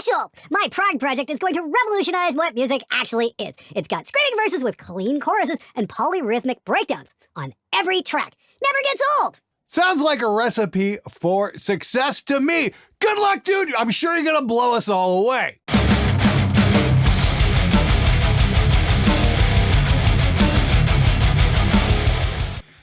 special! My pride project is going to revolutionize what music actually is. It's got screaming verses with clean choruses and polyrhythmic breakdowns on every track. Never gets old! Sounds like a recipe for success to me. Good luck, dude. I'm sure you're gonna blow us all away.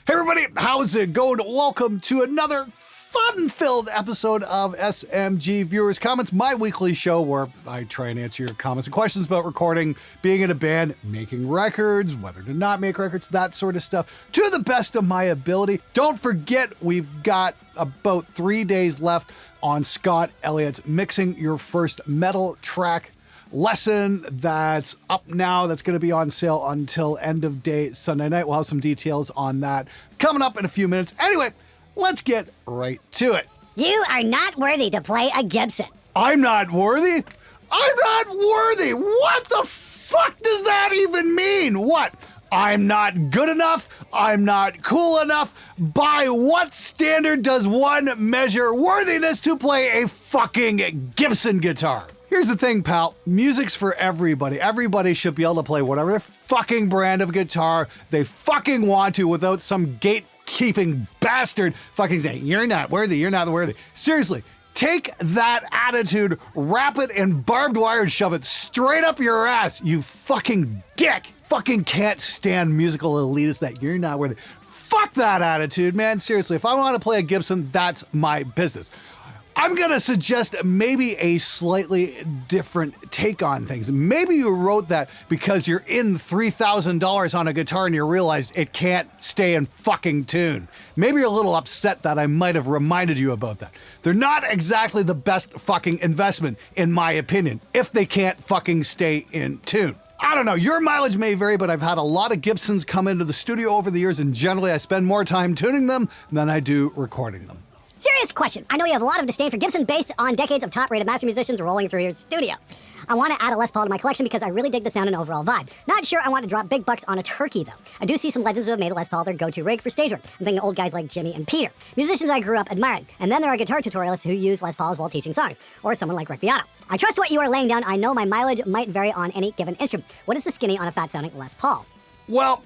Hey everybody, how's it going? Welcome to another fun-filled episode of SMG Viewers Comments, my weekly show where I try and answer your comments and questions about recording, being in a band, making records, whether to not make records, that sort of stuff, to the best of my ability. Don't forget, we've got about 3 days left on Scott Elliott's Mixing Your First Metal Track lesson that's up now. That's going to be on sale until end of day Sunday night. We'll have some details on that coming up in a few minutes. Anyway, let's get right to it. You are not worthy to play a Gibson. I'm not worthy? I'm not worthy! What the fuck does that even mean? What? I'm not good enough? I'm not cool enough? By what standard does one measure worthiness to play a fucking Gibson guitar? Here's the thing, pal. Music's for everybody. Everybody should be able to play whatever fucking brand of guitar they fucking want to without some gatekeeping bastard fucking saying, you're not worthy, you're not worthy. Seriously, take that attitude, wrap it in barbed wire and shove it straight up your ass, you fucking dick. Fucking can't stand musical elitists that you're not worthy. Fuck that attitude, man. Seriously, if I want to play a Gibson, that's my business. I'm gonna suggest maybe a slightly different take on things. Maybe you wrote that because you're in $3,000 on a guitar and you realized it can't stay in fucking tune. Maybe you're a little upset that I might have reminded you about that. They're not exactly the best fucking investment, in my opinion, if they can't fucking stay in tune. I don't know, your mileage may vary, but I've had a lot of Gibsons come into the studio over the years, and generally I spend more time tuning them than I do recording them. Serious question. I know you have a lot of disdain for Gibson based on decades of top-rated master musicians rolling through your studio. I want to add a Les Paul to my collection because I really dig the sound and overall vibe. Not sure I want to drop big bucks on a turkey, though. I do see some legends who have made a Les Paul their go-to rig for stage work. I'm thinking old guys like Jimmy and Peter, musicians I grew up admiring. And then there are guitar tutorialists who use Les Pauls while teaching songs, or someone like Rick Beato. I trust what you are laying down. I know my mileage might vary on any given instrument. What is the skinny on a fat-sounding Les Paul? Well,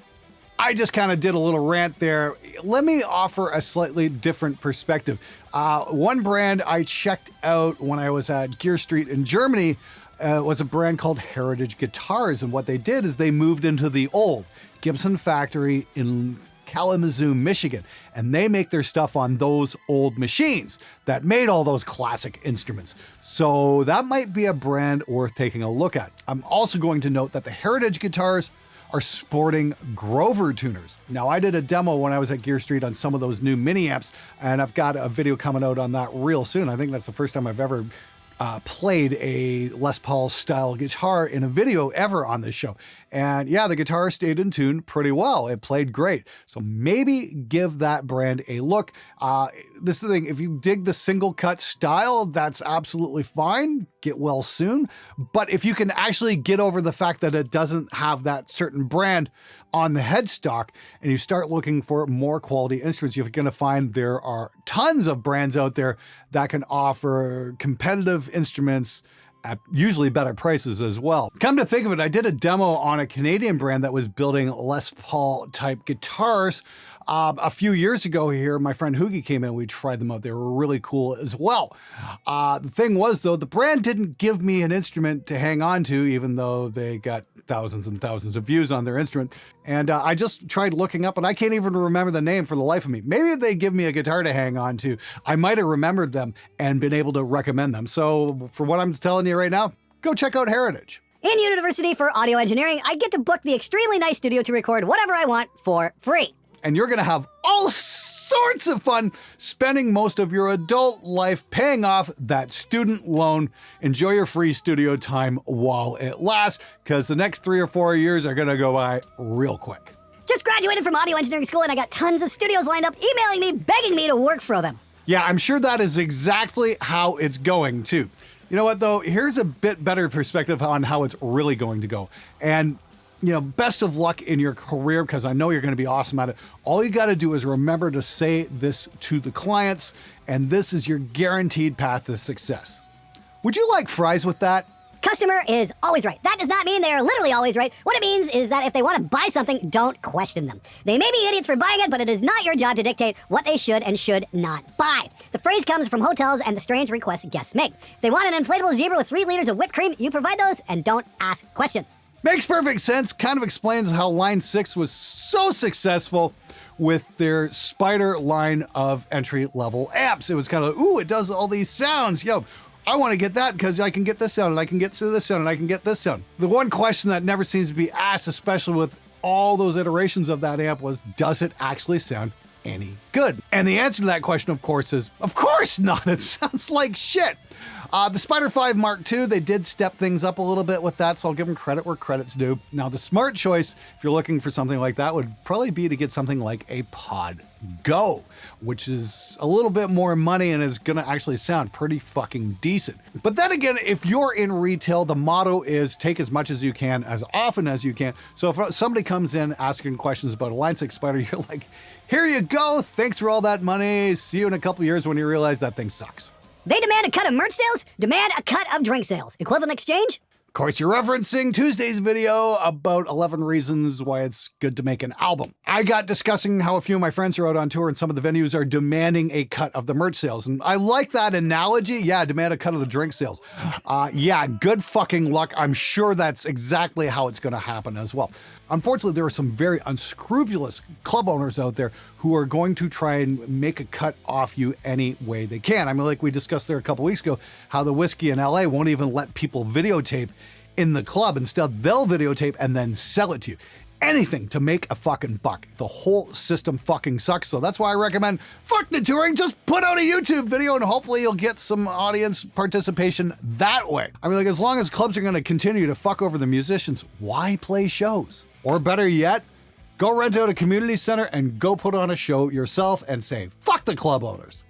I just kind of did a little rant there. Let me offer a slightly different perspective. One brand I checked out when I was at Gear Street in Germany was a brand called Heritage Guitars. And what they did is they moved into the old Gibson factory in Kalamazoo, Michigan. And they make their stuff on those old machines that made all those classic instruments. So that might be a brand worth taking a look at. I'm also going to note that the Heritage guitars are sporting Grover tuners. Now, I did a demo when I was at Gear Street on some of those new mini amps, and I've got a video coming out on that real soon. I think that's the first time I've ever played a Les Paul style guitar in a video ever on this show. And yeah, the guitar stayed in tune pretty well. It played great. So maybe give that brand a look. This is the thing, if you dig the single cut style, that's absolutely fine. Get well soon. But if you can actually get over the fact that it doesn't have that certain brand on the headstock and you start looking for more quality instruments, you're going to find there are tons of brands out there that can offer competitive instruments at usually better prices as well. Come to think of it, I did a demo on a Canadian brand that was building Les Paul type guitars a few years ago here. My friend Hoogie came in, we tried them out. They were really cool as well. The thing was though, the brand didn't give me an instrument to hang on to, even though they got thousands and thousands of views on their instrument. And I just tried looking up and I can't even remember the name for the life of me. Maybe if they give me a guitar to hang on to, I might have remembered them and been able to recommend them. So for what I'm telling you right now, go check out Heritage. In University for Audio Engineering, I get to book the extremely nice studio to record whatever I want for free. And you're gonna have all sorts of fun spending most of your adult life paying off that student loan. Enjoy your free studio time while it lasts, because the next 3 or 4 years are gonna go by real quick. Just graduated from audio engineering school and I got tons of studios lined up emailing me, begging me to work for them. Yeah, I'm sure that is exactly how it's going too. You know what though? Here's a bit better perspective on how it's really going to go. And you know, best of luck in your career, because I know you're going to be awesome at it. All you got to do is remember to say this to the clients, and this is your guaranteed path to success. Would you like fries with that? Customer is always right. That does not mean they are literally always right. What it means is that if they want to buy something, don't question them. They may be idiots for buying it, but it is not your job to dictate what they should and should not buy. The phrase comes from hotels and the strange requests guests make. If they want an inflatable zebra with 3 liters of whipped cream, you provide those and don't ask questions. Makes perfect sense. Kind of explains how Line 6 was so successful with their Spider line of entry-level amps. It was kind of, ooh, it does all these sounds. Yo, I want to get that because I can get this sound, and I can get to this sound, and I can get this sound. The one question that never seems to be asked, especially with all those iterations of that amp, was, does it actually sound any good? And the answer to that question, of course, is, of course not. It sounds like shit. The Spider 5 Mark II, they did step things up a little bit with that, so I'll give them credit where credit's due. Now, the smart choice, if you're looking for something like that, would probably be to get something like a Pod Go, which is a little bit more money and is gonna actually sound pretty fucking decent. But then again, if you're in retail, the motto is take as much as you can, as often as you can. So if somebody comes in asking questions about a Line 6 Spider, you're like, here you go, thanks for all that money, see you in a couple years when you realize that thing sucks. They demand a cut of merch sales, demand a cut of drink sales. Equivalent exchange? Of course, you're referencing Tuesday's video about 11 reasons why it's good to make an album. I got discussing how a few of my friends are out on tour and some of the venues are demanding a cut of the merch sales. And I like that analogy. Yeah, demand a cut of the drink sales. Yeah, good fucking luck. I'm sure that's exactly how it's going to happen as well. Unfortunately, there are some very unscrupulous club owners out there who are going to try and make a cut off you any way they can. I mean, like we discussed there a couple weeks ago, how the whiskey in LA won't even let people videotape in the club. Instead, they'll videotape and then sell it to you. Anything to make a fucking buck. The whole system fucking sucks. So that's why I recommend fuck the touring. Just put out a YouTube video and hopefully you'll get some audience participation that way. I mean, like, as long as clubs are going to continue to fuck over the musicians, why play shows? Or better yet, go rent out a community center and go put on a show yourself and say, fuck the club owners.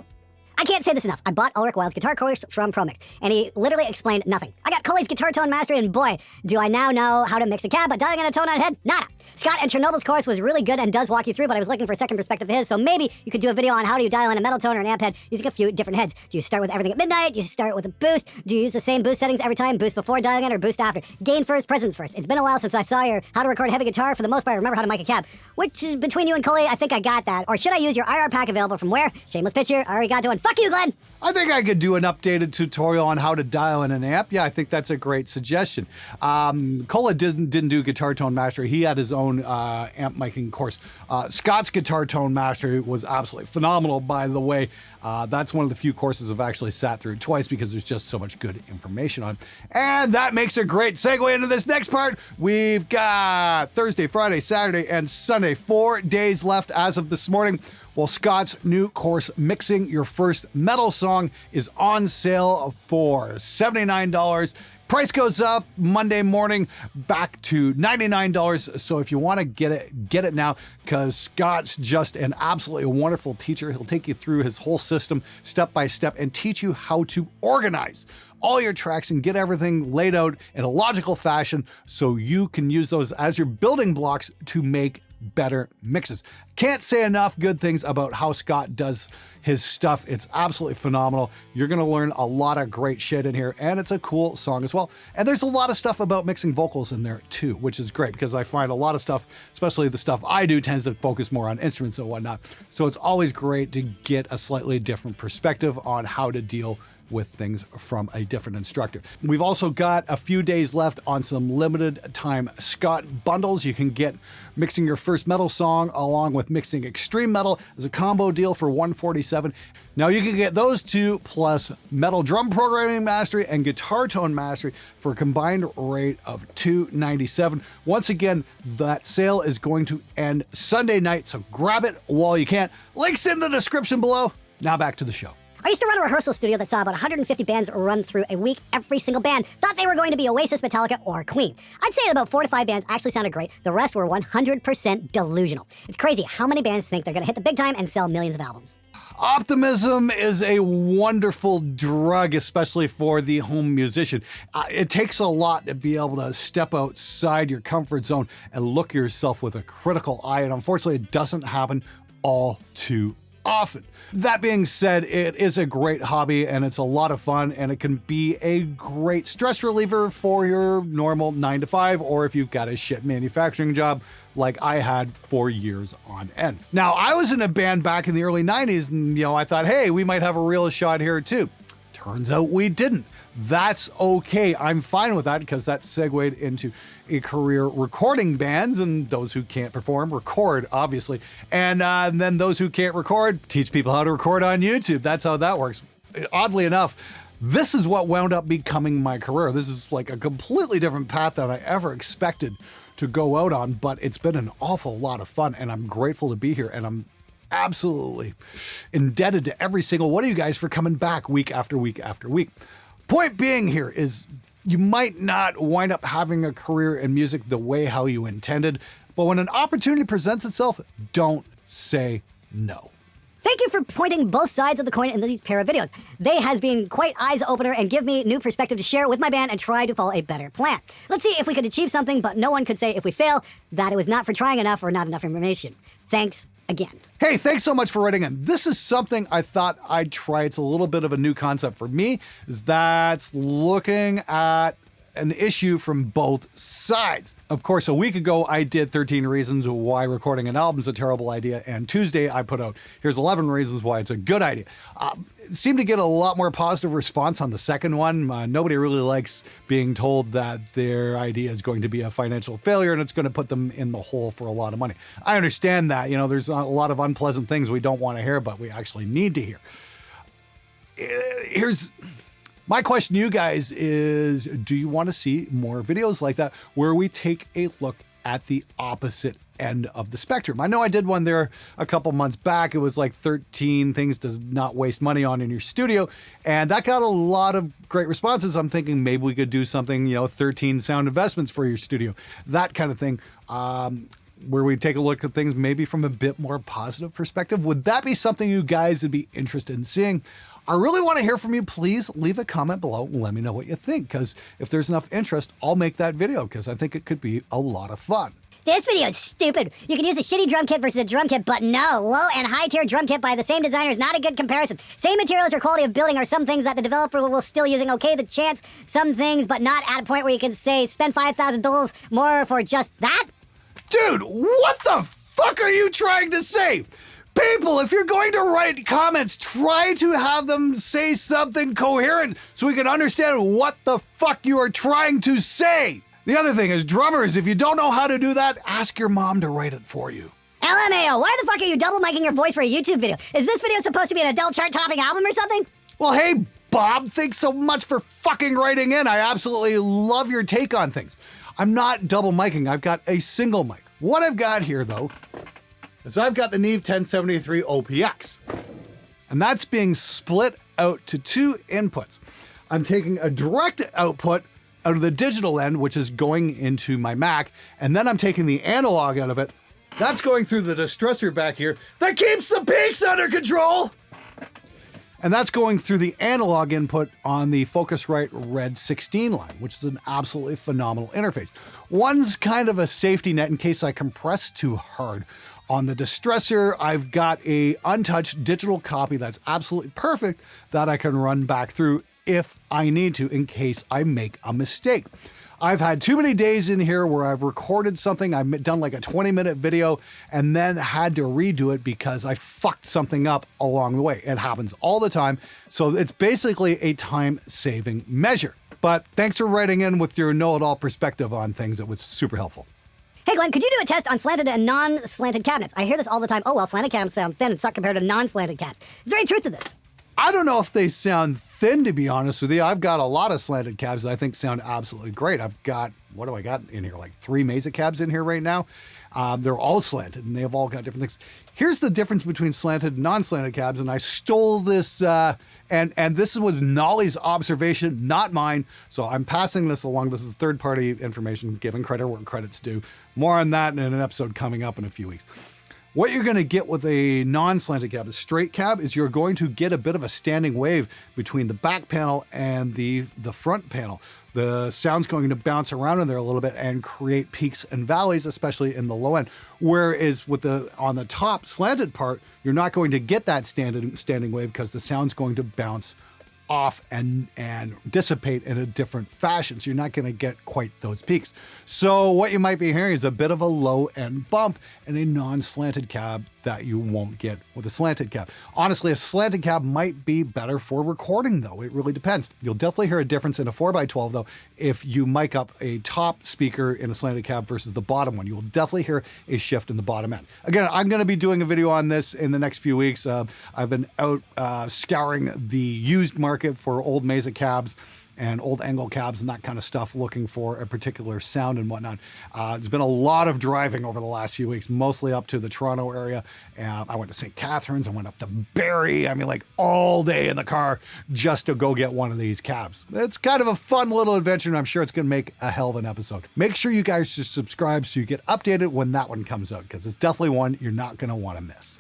I can't say this enough. I bought Ulrich Wild's guitar course from ProMix, and he literally explained nothing. I got Cully's guitar tone mastery, and boy, do I now know how to mix a cab, but dialing in a tone on a head, nada. Scott and Chernobyl's course was really good and does walk you through, but I was looking for a second perspective of his, so maybe you could do a video on how do you dial in a metal tone or an amp head using a few different heads. Do you start with everything at midnight? Do you start with a boost? Do you use the same boost settings every time? Boost before dialing in or boost after? Gain first, presence first. It's been a while since I saw your how to record heavy guitar. For the most part, I remember how to mic a cab. Which is between you and Cully, I think I got that. Or should I use your IR pack available from where? Shameless pitch here. Arigato and fuck you, Glenn! I think I could do an updated tutorial on how to dial in an amp. Yeah, I think that's a great suggestion. Cola didn't do guitar tone mastery. He had his own amp miking course. Scott's guitar tone mastery was absolutely phenomenal, by the way. That's one of the few courses I've actually sat through twice because there's just so much good information on. And that makes a great segue into this next part. We've got Thursday, Friday, Saturday, and Sunday, 4 days left as of this morning. Well, Scott's new course, Mixing Your First Metal Song, is on sale for $79. Price goes up Monday morning back to $99. So if you want to get it now, because Scott's just an absolutely wonderful teacher. He'll take you through his whole system step by step and teach you how to organize all your tracks and get everything laid out in a logical fashion so you can use those as your building blocks to make better mixes. Can't say enough good things about how Scott does his stuff. It's absolutely phenomenal. You're going to learn a lot of great shit in here, and it's a cool song as well. And there's a lot of stuff about mixing vocals in there too, which is great because I find a lot of stuff, especially the stuff I do, tends to focus more on instruments and whatnot. So it's always great to get a slightly different perspective on how to deal with things from a different instructor. We've also got a few days left on some limited time Scott bundles. You can get Mixing Your First Metal Song along with Mixing Extreme Metal as a combo deal for $147. Now you can get those two plus Metal Drum Programming Mastery and Guitar Tone Mastery for a combined rate of $297. Once again, that sale is going to end Sunday night, so grab it while you can. Links in the description below. Now back to the show. I used to run a rehearsal studio that saw about 150 bands run through a week. Every single band thought they were going to be Oasis, Metallica, or Queen. I'd say about 4 to 5 bands actually sounded great. The rest were 100% delusional. It's crazy how many bands think they're going to hit the big time and sell millions of albums. Optimism is a wonderful drug, especially for the home musician. It takes a lot to be able to step outside your comfort zone and look at yourself with a critical eye, and unfortunately, it doesn't happen all too often. That being said, it is a great hobby and it's a lot of fun, and it can be a great stress reliever for your normal 9 to 5, or if you've got a shit manufacturing job like I had for years on end. Now, I was in a band back in the early 90s and, I thought, hey, we might have a real shot here too. Turns out we didn't. That's okay. I'm fine with that because that segued into a career recording bands, and those who can't perform record, obviously. And then those who can't record teach people how to record on YouTube. That's how that works. Oddly enough, this is what wound up becoming my career. This is like a completely different path than I ever expected to go out on, but it's been an awful lot of fun, and I'm grateful to be here, and I'm absolutely indebted to every single one of you guys for coming back week after week after week. Point being here is you might not wind up having a career in music the way how you intended, but when an opportunity presents itself, don't say no. Thank you for pointing both sides of the coin in these pair of videos. They has been quite eyes-opener and give me new perspective to share with my band and try to follow a better plan. Let's see if we could achieve something, but no one could say if we fail that it was not for trying enough or not enough information. Thanks again. Hey, thanks so much for writing in. This is something I thought I'd try. It's a little bit of a new concept for me, is that's looking at an issue from both sides. Of course, a week ago, I did 13 reasons why recording an album is a terrible idea, and Tuesday I put out, here's 11 reasons why it's a good idea. Seemed to get a lot more positive response on the second one. Nobody really likes being told that their idea is going to be a financial failure and it's going to put them in the hole for a lot of money. I understand that, there's a lot of unpleasant things we don't want to hear, but we actually need to hear. Here's my question to you guys is, do you want to see more videos like that where we take a look at the opposite end of the spectrum? I know I did one there a couple months back. It was like 13 things to not waste money on in your studio, and that got a lot of great responses. I'm thinking maybe we could do something, 13 sound investments for your studio, that kind of thing, where we take a look at things maybe from a bit more positive perspective. Would that be something you guys would be interested in seeing? I really want to hear from you. Please leave a comment below and let me know what you think, because if there's enough interest, I'll make that video because I think it could be a lot of fun. This video is stupid. You can use a shitty drum kit versus a drum kit, but no, low and high tier drum kit by the same designer is not a good comparison. Same materials or quality of building are some things that the developer will still using okay the chance, some things, but not at a point where you can say spend $5,000 more for just that. Dude, what the fuck are you trying to say? People, if you're going to write comments, try to have them say something coherent so we can understand what the fuck you are trying to say. The other thing is, drummers, if you don't know how to do that, ask your mom to write it for you. LMAO, why the fuck are you double micing your voice for a YouTube video? Is this video supposed to be an adult chart-topping album or something? Well, hey, Bob, thanks so much for fucking writing in. I absolutely love your take on things. I'm not double micing, I've got a single mic. What I've got here, though, is I've got the Neve 1073 OPX, and that's being split out to two inputs. I'm taking a direct output out of the digital end, which is going into my Mac, and then I'm taking the analog out of it. That's going through the distressor back here that keeps the peaks under control. And that's going through the analog input on the Focusrite Red 16 line, which is an absolutely phenomenal interface. One's kind of a safety net in case I compress too hard. On the distressor, I've got a untouched digital copy that's absolutely perfect that I can run back through if I need to in case I make a mistake. I've had too many days in here where I've recorded something, I've done like a 20-minute video and then had to redo it because I fucked something up along the way. It happens all the time. So it's basically a time-saving measure. But thanks for writing in with your know-it-all perspective on things. It was super helpful. Hey Glenn, could you do a test on slanted and non-slanted cabinets? I hear this all the time. Oh well, slanted cabinets sound thin and suck compared to non-slanted cabs. Is there any truth to this? I don't know if they sound thin, to be honest with you. I've got a lot of slanted cabs that I think sound absolutely great. I've got, what do I got in here? Like 3 Mesa cabs in here right now. They're all slanted and they've all got different things. Here's the difference between slanted and non-slanted cabs. And I stole this, and this was Nolly's observation, not mine. So I'm passing this along. This is third-party information, giving credit where credit's due. More on that in an episode coming up in a few weeks. What you're going to get with a non-slanted cab, a straight cab, is you're going to get a bit of a standing wave between the back panel and the front panel. the sound's going to bounce around in there a little bit and create peaks and valleys, especially in the low end. Whereas with on the top slanted part, you're not going to get that standing wave because the sound's going to bounce off and dissipate in a different fashion. So you're not going to get quite those peaks. So what you might be hearing is a bit of a low end bump in a non-slanted cab that you won't get with a slanted cab. Honestly, a slanted cab might be better for recording though. It really depends. You'll definitely hear a difference in a 4x12 though if you mic up a top speaker in a slanted cab versus the bottom one. You'll definitely hear a shift in the bottom end. Again, I'm going to be doing a video on this in the next few weeks. I've been out scouring the used market for old Mesa cabs and old angle cabs and that kind of stuff, looking for a particular sound and whatnot. There's been a lot of driving over the last few weeks, mostly up to the Toronto area. I went to St. Catharines, I went up to Barrie. I mean, like all day in the car just to go get one of these cabs. It's kind of a fun little adventure, and I'm sure it's going to make a hell of an episode. Make sure you guys just subscribe so you get updated when that one comes out, because it's definitely one you're not going to want to miss.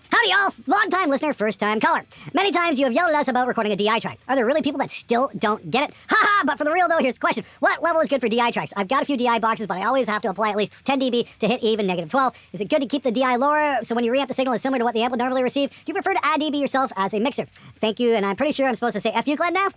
Howdy y'all, long-time listener, first-time caller. Many times you have yelled at us about recording a DI track. Are there really people that still don't get it? Haha, but for the real though, here's the question. What level is good for DI tracks? I've got a few DI boxes, but I always have to apply at least 10 dB to hit even -12. Is it good to keep the DI lower so when you reamp the signal is similar to what the amp would normally receive? Do you prefer to add dB yourself as a mixer? Thank you, and I'm pretty sure I'm supposed to say F you, Glenn, now?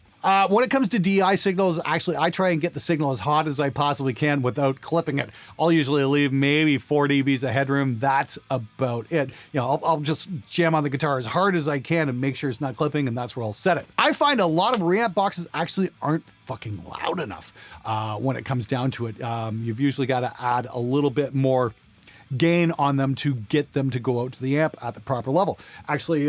When it comes to DI signals, actually, I try and get the signal as hot as I possibly can without clipping it. I'll usually leave maybe 4 dBs of headroom. That's about it. You know, I'll just jam on the guitar as hard as I can and make sure it's not clipping, and that's where I'll set it. I find a lot of reamp boxes actually aren't fucking loud enough when it comes down to it. You've usually got to add a little bit more gain on them to get them to go out to the amp at the proper level. Actually,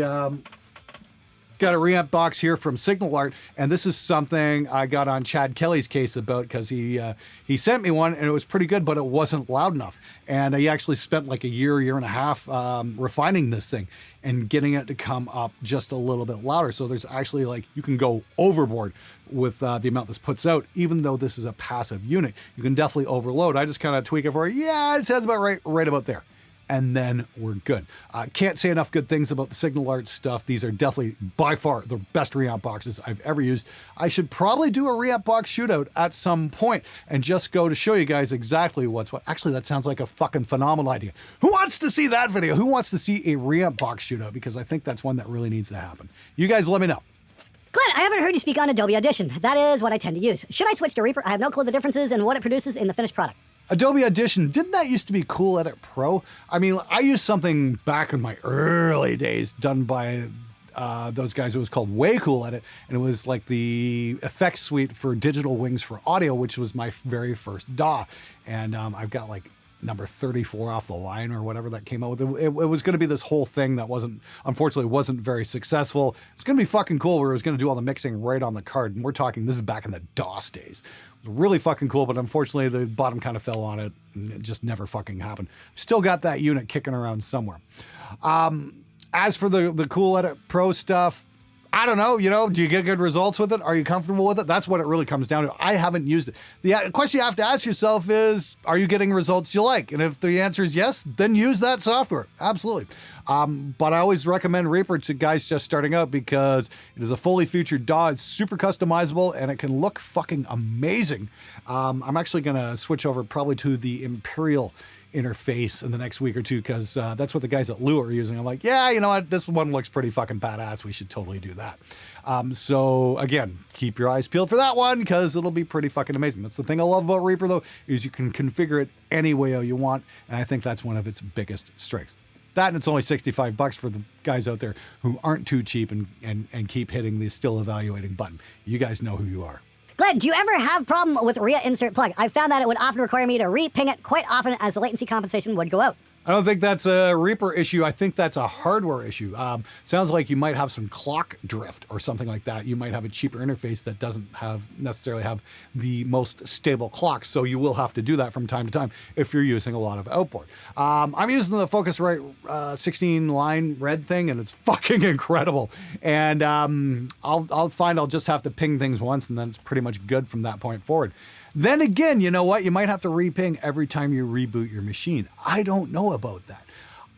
got a reamp box here from Signal Art, and this is something I got on Chad Kelly's case about because he sent me one and it was pretty good, but it wasn't loud enough. And he actually spent like a year and a half refining this thing and getting it to come up just a little bit louder. So there's actually like, you can go overboard with the amount this puts out, even though this is a passive unit. You can definitely overload. I just kind of tweak it for it. Yeah, it sounds about right about there. And then we're good. Can't say enough good things about the Signal Art stuff. These are definitely by far the best reamp boxes I've ever used. I should probably do a reamp box shootout at some point and just go to show you guys exactly what's what. Actually, that sounds like a fucking phenomenal idea. Who wants to see that video? Who wants to see a reamp box shootout? Because I think that's one that really needs to happen. You guys let me know. Glenn, I haven't heard you speak on Adobe Audition. That is what I tend to use. Should I switch to Reaper? I have no clue the differences in what it produces in the finished product. Adobe Audition, didn't that used to be Cool Edit Pro? I mean, I used something back in my early days done by those guys. It was called Way Cool Edit, and it was like the effects suite for digital wings for audio, which was my very first DAW. And I've got like number 34 off the line or whatever that came out with. It was going to be this whole thing that unfortunately wasn't very successful. It was going to be fucking cool where it was going to do all the mixing right on the card. And we're talking, this is back in the DOS days. It was really fucking cool, but unfortunately the bottom kind of fell on it and it just never fucking happened. Still got that unit kicking around somewhere. As for the Cool Edit Pro stuff, I don't know, do you get good results with it? Are you comfortable with it? That's what it really comes down to. I haven't used it. The question you have to ask yourself is, are you getting results you like? And if the answer is yes, then use that software. Absolutely. But I always recommend Reaper to guys just starting out because it is a fully featured DAW. It's super customizable and it can look fucking amazing. I'm actually going to switch over probably to the Imperial interface in the next week or two because that's what the guys at Lua are using. I'm like, yeah, you know what? This one looks pretty fucking badass. We should totally do that. So again, keep your eyes peeled for that one because it'll be pretty fucking amazing. That's the thing I love about Reaper though, is you can configure it any way you want. And I think that's one of its biggest strengths. That and it's only $65 for the guys out there who aren't too cheap and keep hitting the still evaluating button. You guys know who you are. Glenn, do you ever have a problem with REA-Insert plug? I found that it would often require me to re-ping it quite often as the latency compensation would go out. I don't think that's a Reaper issue. I think that's a hardware issue. Sounds like you might have some clock drift or something like that. You might have a cheaper interface that doesn't necessarily have the most stable clock. So you will have to do that from time to time if you're using a lot of outboard. I'm using the Focusrite 16 line red thing and it's fucking incredible. And I'll find I'll just have to ping things once and then it's pretty much good from that point forward. Then again, you know what? You might have to re-ping every time you reboot your machine. I don't know about that.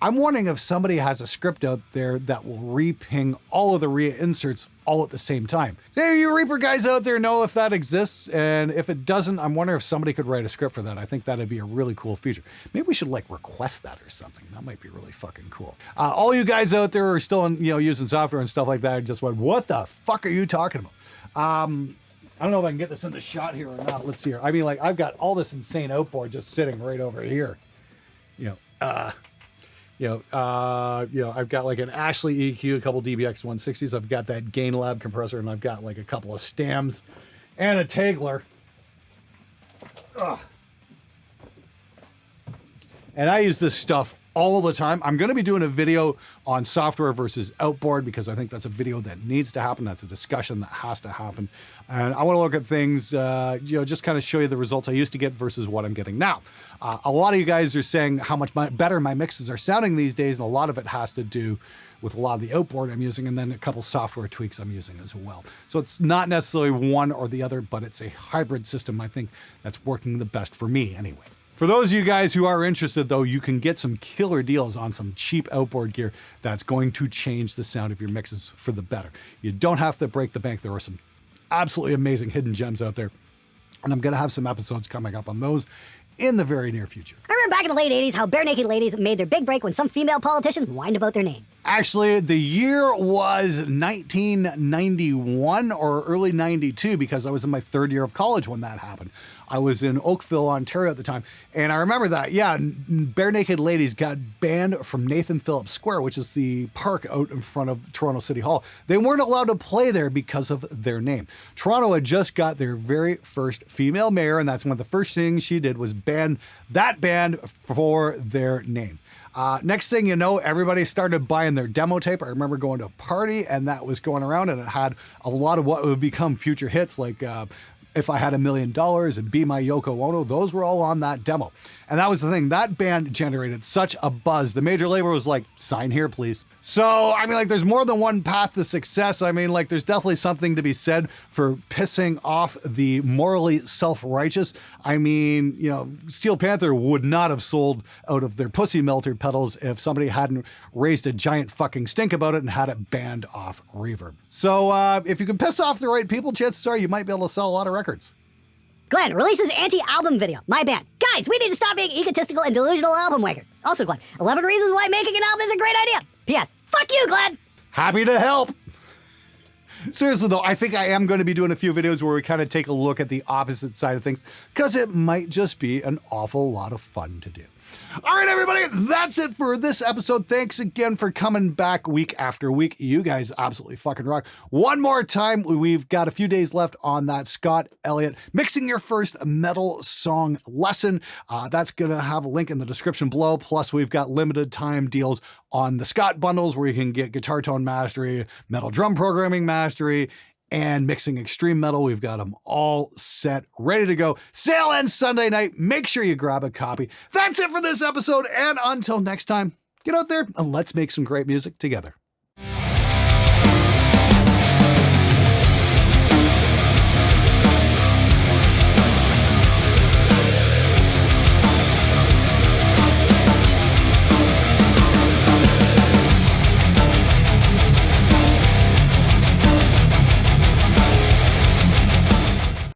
I'm wondering if somebody has a script out there that will re-ping all of the REA-inserts all at the same time. So you Reaper guys out there know if that exists, and if it doesn't, I'm wondering if somebody could write a script for that. I think that'd be a really cool feature. Maybe we should like request that or something. That might be really fucking cool. All you guys out there are still using software and stuff like that, just went, what the fuck are you talking about? I don't know if I can get this in the shot here or not. Let's see here. I mean, like, I've got all this insane outboard just sitting right over here. I've got like an Ashley EQ, a couple DBX 160s. I've got that Gain Lab compressor, and I've got like a couple of stems and a Tagler. And I use this stuff all the time. I'm going to be doing a video on software versus outboard because I think that's a video that needs to happen. That's a discussion that has to happen. And I want to look at things, just kind of show you the results I used to get versus what I'm getting now. A lot of you guys are saying how much better my mixes are sounding these days, and a lot of it has to do with a lot of the outboard I'm using, and then a couple software tweaks I'm using as well. So it's not necessarily one or the other, but it's a hybrid system, I think, that's working the best for me anyway. For those of you guys who are interested, though, you can get some killer deals on some cheap outboard gear that's going to change the sound of your mixes for the better. You don't have to break the bank. There are some absolutely amazing hidden gems out there, and I'm going to have some episodes coming up on those in the very near future. I remember back in the late 80s how Barenaked ladies made their big break when some female politician whined about their name. Actually, the year was 1991 or early 92 because I was in my third year of college when that happened. I was in Oakville, Ontario at the time, and I remember that, Barenaked ladies got banned from Nathan Phillips Square, which is the park out in front of Toronto City Hall. They weren't allowed to play there because of their name. Toronto had just got their very first female mayor, and that's one of the first things she did was ban that band for their name. Next thing you know, everybody started buying their demo tape. I remember going to a party and that was going around, and it had a lot of what would become future hits like If I Had $1 Million and Be My Yoko Ono. Those were all on that demo. And that was the thing. That band generated such a buzz. The major label was like, sign here, please. So, I mean, like, there's more than one path to success. I mean, like, there's definitely something to be said for pissing off the morally self-righteous. I mean, Steel Panther would not have sold out of their Pussy Melter pedals if somebody hadn't raised a giant fucking stink about it and had it banned off reverb. So, if you can piss off the right people, chances are you might be able to sell a lot of records. Glenn releases anti-album video. My band. Guys, we need to stop being egotistical and delusional album wankers. Also, Glenn, 11 reasons why making an album is a great idea. P.S. Fuck you, Glenn! Happy to help. Seriously, though, I think I am going to be doing a few videos where we kind of take a look at the opposite side of things because it might just be an awful lot of fun to do. All right, everybody, that's it for this episode. Thanks again for coming back week after week. You guys absolutely fucking rock. One more time, we've got a few days left on that Scott Elliot Mixing Your First Metal Song lesson. That's going to have a link in the description below. Plus, we've got limited time deals on the Scott bundles where you can get guitar tone mastery, metal drum programming mastery, and mixing extreme metal. We've got them all set, ready to go. Sale ends Sunday night. Make sure you grab a copy. That's it for this episode. And until next time, get out there and let's make some great music together.